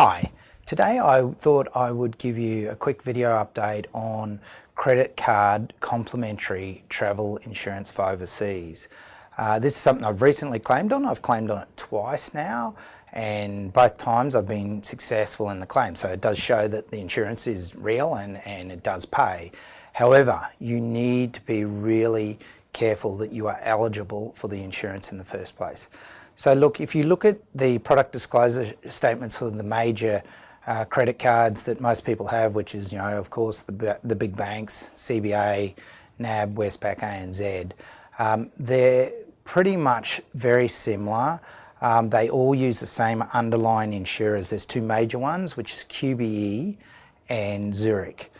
Hi, today I thought I would give you a quick video update on credit card complimentary travel insurance for overseas. This is something I've recently claimed on. I've claimed on it twice now, and both times I've been successful in the claim. So it does show that the insurance is real and it does pay. However, you need to be really careful that you are eligible for the insurance in the first place. So look, if you look at the product disclosure statements for the major credit cards that most people have, which is, of course, the big banks, CBA, NAB, Westpac, ANZ, they're pretty much very similar. They all use the same underlying insurers. There's two major ones, which is QBE and Zurich.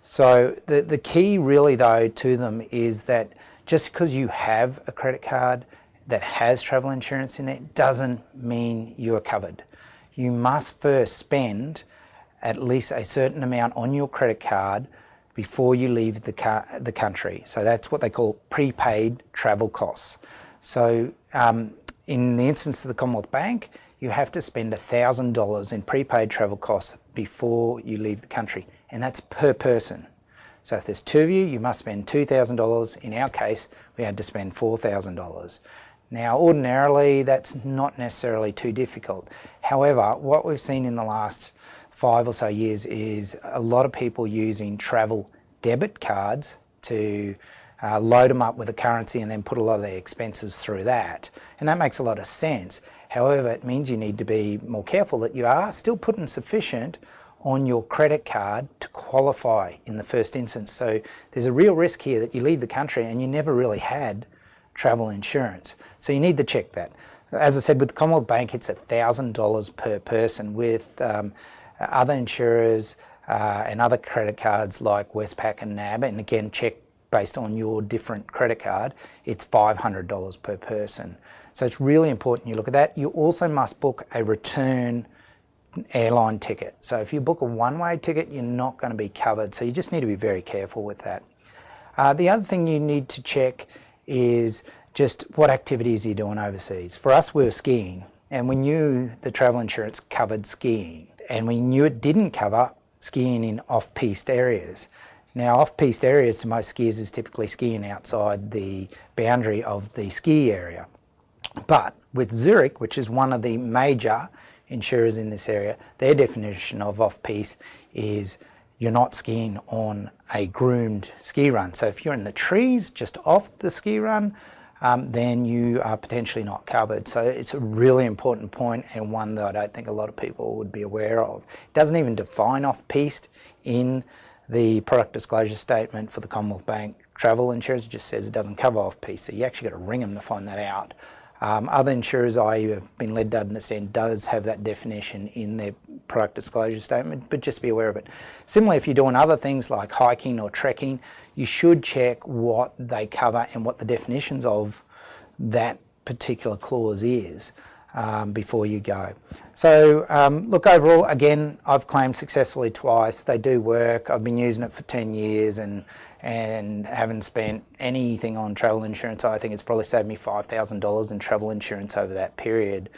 So the key really though to them is that just because you have a credit card that has travel insurance in it doesn't mean you are covered. You must first spend at least a certain amount on your credit card before you leave the country. So that's what they call prepaid travel costs. So in the instance of the Commonwealth Bank, you have to spend $1,000 in prepaid travel costs before you leave the country, and that's per person. So if there's two of you, you must spend $2,000. In our case, we had to spend $4,000. Now, ordinarily, that's not necessarily too difficult. However, what we've seen in the last 5 or so years is a lot of people using travel debit cards to load them up with a currency and then put a lot of their expenses through that. And that makes a lot of sense. However, it means you need to be more careful that you are still putting sufficient on your credit card to qualify in the first instance. So there's a real risk here that you leave the country and you never really had travel insurance. So you need to check that. As I said, with the Commonwealth Bank, it's $1,000 per person. With other insurers and other credit cards like Westpac and NAB, and again, check based on your different credit card, it's $500 per person. So it's really important you look at that. You also must book a return airline ticket. So if you book a one-way ticket, you're not going to be covered. So you just need to be very careful with that. The other thing you need to check is just what activities you're doing overseas. For us, we were skiing, and we knew the travel insurance covered skiing, and we knew it didn't cover skiing in off-piste areas. Now, off-piste areas to most skiers is typically skiing outside the boundary of the ski area. But with Zurich, which is one of the major insurers in this area, their definition of off-piste is you're not skiing on a groomed ski run. So if you're in the trees just off the ski run, then you are potentially not covered. So it's a really important point, and one that I don't think a lot of people would be aware of. It doesn't even define off-piste in the product disclosure statement for the Commonwealth Bank travel insurance. It just says it doesn't cover off-piste, so you actually got to ring them to find that out. Other insurers I have been led to understand does have that definition in their product disclosure statement, but just be aware of it. Similarly, if you're doing other things like hiking or trekking, you should check what they cover and what the definitions of that particular clause is before you go. So look, overall, again, I've claimed successfully twice. They do work. I've been using it for 10 years and haven't spent anything on travel insurance. I think it's probably saved me $5,000 in travel insurance over that period,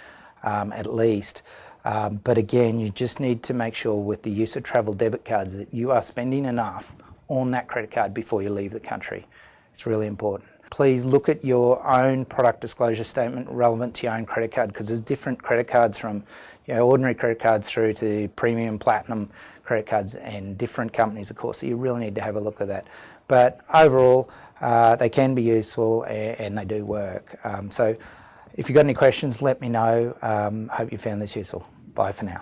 at least. But again, you just need to make sure with the use of travel debit cards that you are spending enough on that credit card before you leave the country. It's really important. Please look at your own product disclosure statement relevant to your own credit card, because there's different credit cards from ordinary credit cards through to premium platinum credit cards and different companies, of course, so you really need to have a look at that. But overall, they can be useful and they do work. So if you've got any questions, let me know. Hope you found this useful. Bye for now.